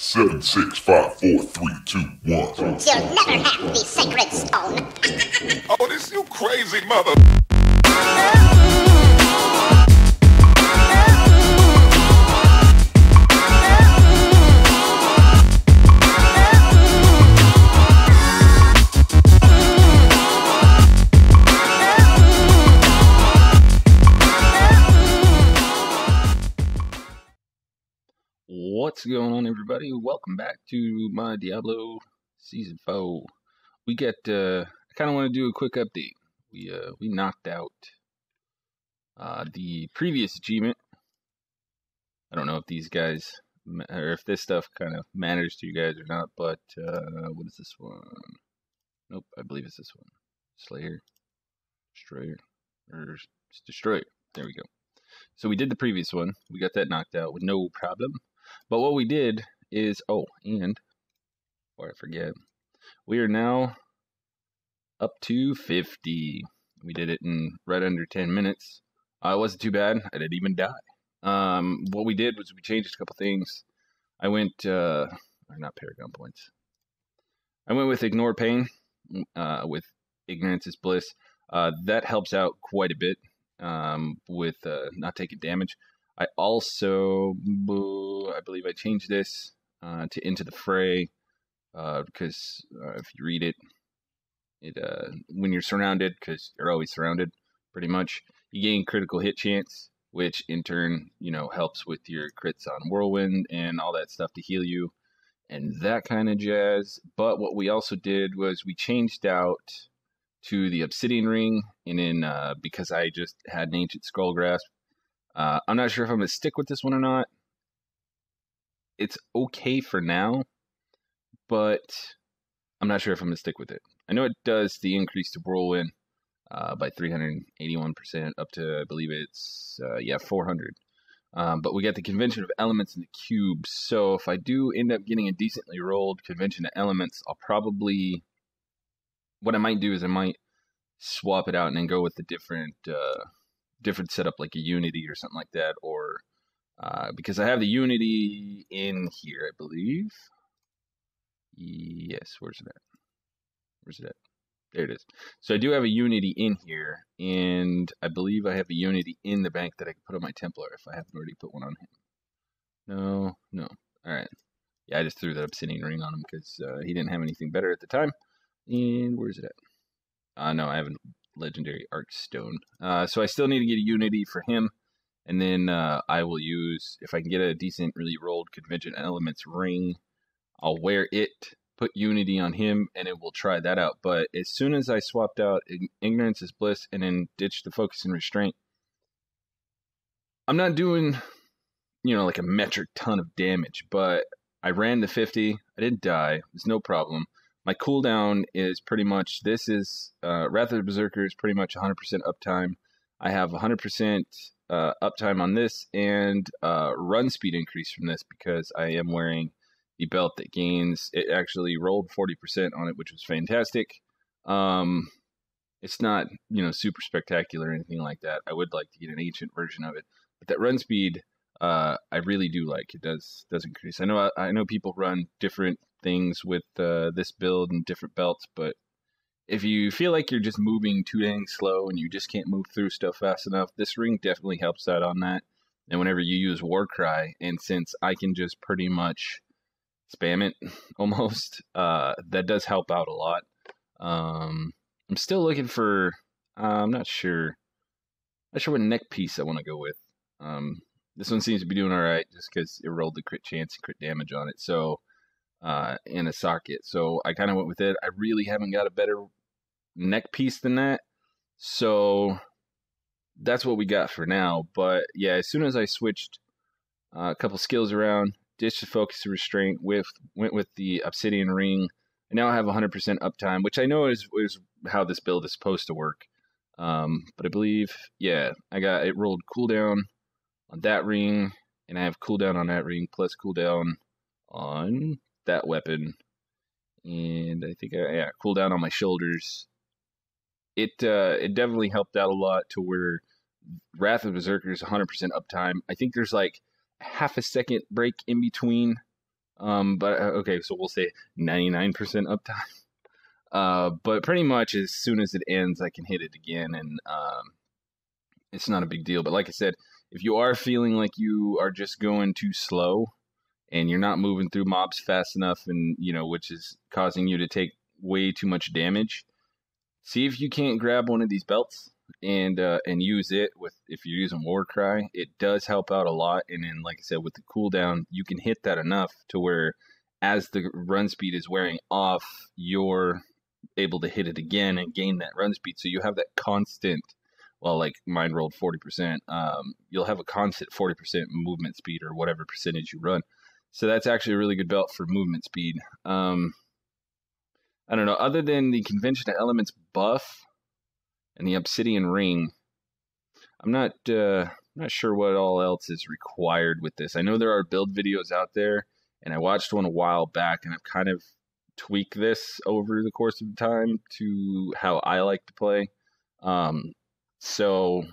7, 6, 5, 4, 3, 2, 1. You'll never have the sacred stone. Oh, this you crazy mother. What's going on, everybody? Welcome back to my Diablo Season 4. We get, I kind of want to do a quick update. We knocked out the previous achievement. I don't know if these guys, or if this stuff kind of matters to you guys or not, but what is this one? Nope, I believe it's this one. Slayer, Destroyer, or Destroyer. There we go. So we did the previous one. We got that knocked out with no problem. But what we did is, and before I forget, we are now up to 50. We did it in right under 10 minutes. It wasn't too bad. I didn't even die. What we did was we changed a couple things. I went, or not Paragon points. I went with Ignore Pain, with Ignorance is Bliss. That helps out quite a bit with not taking damage. I also, I believe I changed this to Into the Fray because if you read it, when you're surrounded, because you're always surrounded, pretty much, you gain critical hit chance, which in turn, helps with your crits on Whirlwind and all that stuff to heal you and that kind of jazz. But what we also did was we changed out to the Obsidian Ring, and then because I just had an Ancient Scroll Grasp, I'm not sure if I'm going to stick with this one or not. It's okay for now, but I'm not sure if I'm going to stick with it. I know it does the increase to Whirlwind by 381% up to, I believe it's, 400. But we got the Convention of Elements in the cubes, so if I do end up getting a decently rolled Convention of Elements, I'll probably, what I might do is I might swap it out and then go with the different setup, like a Unity or something like that, or because I have the Unity in here, I believe. Yes, where's it at? Where's it at? There it is. So I do have a Unity in here, and I believe I have a Unity in the bank that I can put on my Templar if I haven't already put one on him. No. All right. Yeah, I just threw that Obsidian Ring on him because he didn't have anything better at the time. And where's it at? No, I have a Legendary Arc Stone. So I still need to get a Unity for him, and then I will use, if I can get a decent, really rolled Convention Elements ring, I'll wear it, put Unity on him, and then we'll try that out. But as soon as I swapped out Ignorance is Bliss and then ditched the Focus and Restraint, I'm not doing, like a metric ton of damage, but I ran to 50. I didn't die. There's no problem. My cooldown is pretty much, this is, Wrath of the Berserker is pretty much 100% uptime. I have 100% uptime on this, and run speed increase from this because I am wearing the belt that gains, it actually rolled 40% on it, which was fantastic. It's not, super spectacular or anything like that. I would like to get an ancient version of it, but that run speed, I really do like. It does increase. I know people run different things with this build and different belts, but if you feel like you're just moving too dang slow and you just can't move through stuff fast enough, this ring definitely helps out on that. And whenever you use Warcry, and since I can just pretty much spam it almost, that does help out a lot. I'm still looking for, I'm not sure what neck piece I want to go with. This one seems to be doing alright just because it rolled the crit chance and crit damage on it, so in a socket. So I kind of went with it. I really haven't got a better neck piece than that, so that's what we got for now. But yeah, as soon as I switched a couple skills around, ditched the Focus and Restraint, went with the Obsidian Ring, and now I have 100% uptime, which I know is how this build is supposed to work. But I believe, yeah, it rolled cooldown on that ring, and I have cooldown on that ring plus cooldown on that weapon, and I think cooldown on my shoulders. It definitely helped out a lot to where Wrath of Berserker is 100% uptime. I think there's like half a second break in between But okay, so we'll say 99% uptime. But pretty much as soon as it ends, I can hit it again, and it's not a big deal. But like I said, if you are feeling like you are just going too slow and you're not moving through mobs fast enough, and which is causing you to take way too much damage, see if you can't grab one of these belts and use it with, if you're using Warcry. It does help out a lot, and then like I said, with the cooldown, you can hit that enough to where as the run speed is wearing off, you're able to hit it again and gain that run speed, so you have that constant. Well, like mine rolled 40%. You'll have a constant 40% movement speed or whatever percentage you run. So that's actually a really good belt for movement speed. I don't know. Other than the Convention of Elements buff and the Obsidian Ring, I'm not sure what all else is required with this. I know there are build videos out there, and I watched one a while back, and I've kind of tweaked this over the course of time to how I like to play. So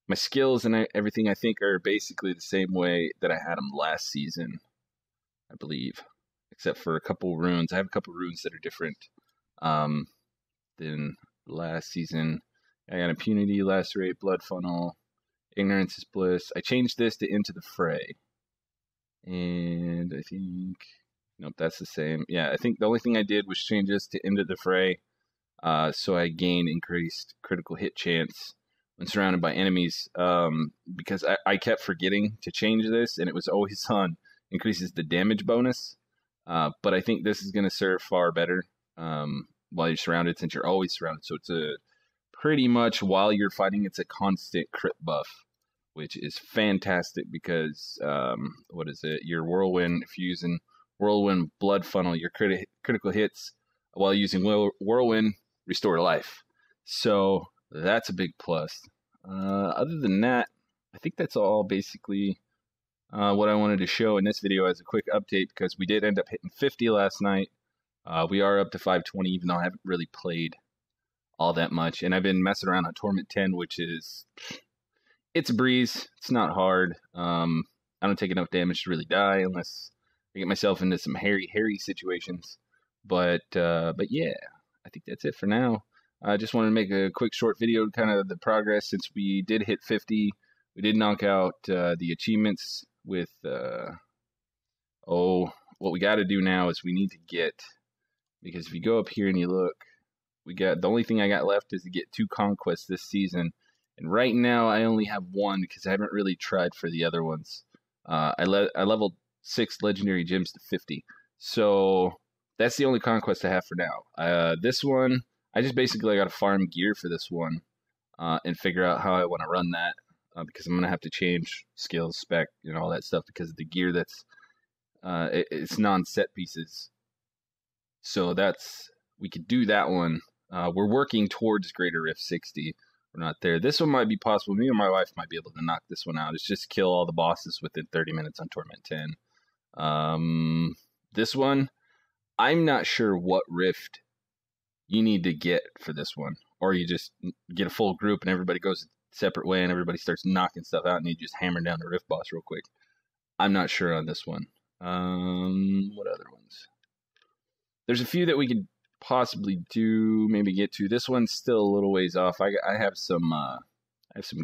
my skills and everything, I think, are basically the same way that I had them last season, I believe, except for a couple runes. I have a couple runes that are different than last season. I got Impunity, Lacerate, Blood Funnel, Ignorance is Bliss. I changed this to Into the Fray. And I think, nope, that's the same. Yeah, I think the only thing I did was change this to Into the Fray. So I gain increased critical hit chance when surrounded by enemies, because I kept forgetting to change this, and it was always on increases the damage bonus. But I think this is going to serve far better while you're surrounded, since you're always surrounded. So it's pretty much while you're fighting, it's a constant crit buff, which is fantastic because, what is it? Your Whirlwind, if you're using Whirlwind Blood Funnel, your critical hits while using Whirlwind restore life. So that's a big plus. Other than that, I think that's all basically what I wanted to show in this video as a quick update, because we did end up hitting 50 last night. We are up to 520, even though I haven't really played all that much. And I've been messing around on Torment 10, which is, it's a breeze. It's not hard. I don't take enough damage to really die unless I get myself into some hairy situations. But yeah, I think that's it for now. I just wanted to make a quick short video, kind of the progress since we did hit 50. We did knock out the achievements with, what we got to do now is we need to get, because if you go up here and you look, the only thing I got left is to get 2 conquests this season. And right now I only have 1 because I haven't really tried for the other ones. I leveled 6 legendary gems to 50. So that's the only conquest I have for now. This one, I just basically got to farm gear for this one and figure out how I want to run that, because I'm going to have to change skills, spec, and all that stuff because of the gear that's it's non-set pieces. So we could do that one. We're working towards Greater Rift 60. We're not there. This one might be possible. Me and my wife might be able to knock this one out. It's just kill all the bosses within 30 minutes on Torment 10. This one, I'm not sure what rift you need to get for this one. Or you just get a full group and everybody goes a separate way and everybody starts knocking stuff out and you just hammer down the rift boss real quick. I'm not sure on this one. What other ones? There's a few that we could possibly do, maybe get to. This one's still a little ways off. I have some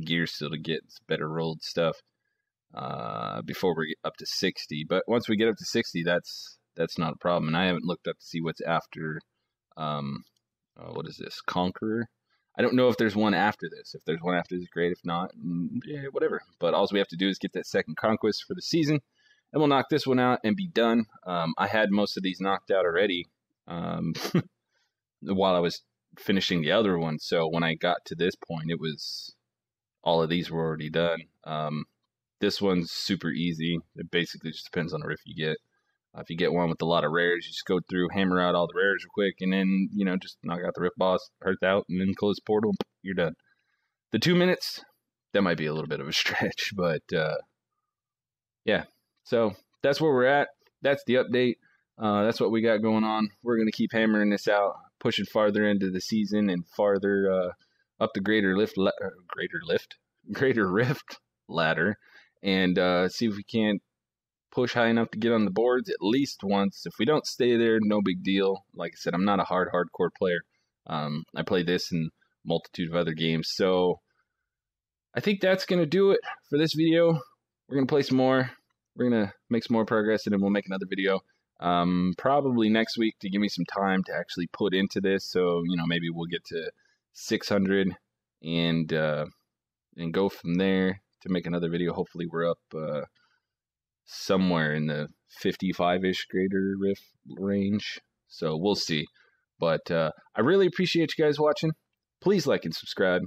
gear still to get, some better rolled stuff before we get up to 60. But once we get up to 60, that's not a problem. And I haven't looked up to see what's after. What is this? Conqueror. I don't know if there's one after this. If there's one after this, great. If not, yeah, whatever. But all we have to do is get that second conquest for the season, and we'll knock this one out and be done. I had most of these knocked out already while I was finishing the other one. So when I got to this point, it was all of these were already done. This one's super easy. It basically just depends on the riff you get. If you get one with a lot of rares, you just go through, hammer out all the rares real quick, and then, just knock out the rift boss, hurt out, and then close the portal, and you're done. The 2 minutes, that might be a little bit of a stretch, but yeah. So that's where we're at. That's the update. That's what we got going on. We're going to keep hammering this out, pushing farther into the season and farther up the Greater Rift ladder, and see if we can't push high enough to get on the boards at least once. If we don't stay there, no big deal. Like I said, I'm not a hardcore player. I play this and a multitude of other games. So I think that's going to do it for this video. We're going to play some more. We're going to make some more progress, and then we'll make another video probably next week to give me some time to actually put into this. So, you know, maybe we'll get to 600 and go from there to make another video. Hopefully we're up somewhere in the 55-ish greater riff range. So we'll see. But I really appreciate you guys watching. Please like and subscribe,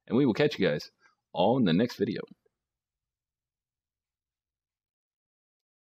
and we will catch you guys all in the next video.